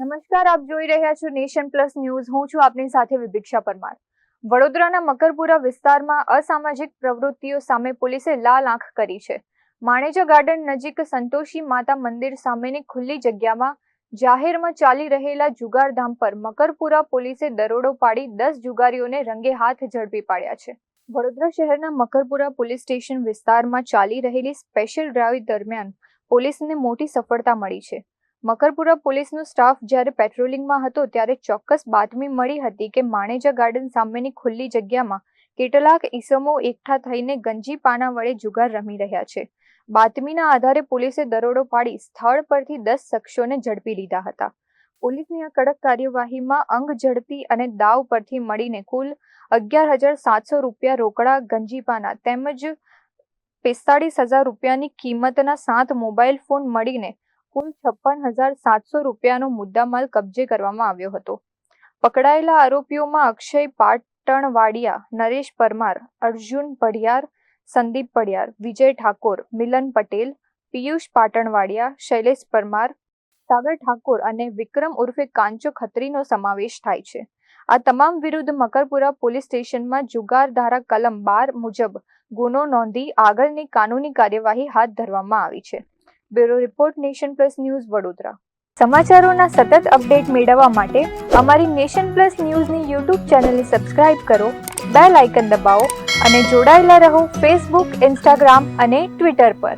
નમસ્કાર, આપ જોઈ રહ્યા છો નેશન પ્લસ ન્યૂઝ. હું છું આપની સાથે વિભિક્ષા પરમાર. વડોદરાના મકરપુરા વિસ્તારમાં અસામાજિક પ્રવૃત્તિઓ સામે પોલીસે લાલ આંખ કરી છે. માણેજા ગાર્ડન નજીક સંતોષી માતા મંદિર સામેની ખુલ્લી જગ્યામાં જાહેરમાં ચાલી રહેલા જુગારધામ પર મકરપુરા પોલીસે દરોડો પાડી 10 જુગારીઓને રંગે હાથ ઝડપી પાડ્યા છે. વડોદરા શહેરના મકરપુરા પોલીસ સ્ટેશન વિસ્તારમાં ચાલી રહેલી સ્પેશિયલ ડ્રાઈવ દરમિયાન પોલીસને મોટી સફળતા મળી છે. મકરપુરા પોલીસનો સ્ટાફ જ્યારે પેટ્રોલિંગમાં હતો ત્યારે ચોક્કસ બાતમી મળી હતી કે માણેજા ગાર્ડન સામેની ખુલ્લી જગ્યામાં કેટલાક ઈસમો એકઠા થઈને ગંજી પાના વડે જુગાર રમી રહ્યા છે. બાતમીના આધારે પોલીસે દરોડો પાડી સ્થળ પરથી 10 શખ્સોને ઝડપી લીધા હતા. પોલીસની આ કડક કાર્યવાહીમાં અંગ ઝડપી અને દાવ પરથી મળીને કુલ 11,700 રૂપિયા રોકડા, ગંજી પાના તેમજ 45,000 રૂપિયાની કિંમતના 7 મોબાઈલ ફોન મળીને કુલ 56,700 રૂપિયાનો મુદ્દામાલ કબજે કરવામાં આવ્યો હતો. પકડાયેલા આરોપીઓમાં અક્ષય પાટણવાડિયા, નરેશ પરમાર, અર્જુન પઢિયાર, સંદીપ પઢિયાર, વિજય ઠાકોર, મિલન પટેલ, પિયુષ પાટણવાડિયા, શૈલેષ પરમાર, સાગર ઠાકોર અને વિક્રમ ઉર્ફે કાંચો ખત્રીનો સમાવેશ થાય છે. આ તમામ વિરુદ્ધ મકરપુરા પોલીસ સ્ટેશનમાં જુગાર ધારા કલમ 12 મુજબ ગુનો નોંધી આગળની કાનૂની કાર્યવાહી હાથ ધરવામાં આવી છે. Bureau report, Nation Plus News, Vadodara. સમાચારોના સતત અપડેટ મેળવવા માટે અમારી નેશન પ્લસ ન્યૂઝની યુટ્યુબ ચેનલને સબસ્ક્રાઇબ કરો, બેલ આઇકન દબાવો અને જોડાયેલા રહો ફેસબુક, ઇન્સ્ટાગ્રામ અને ટ્વિટર પર.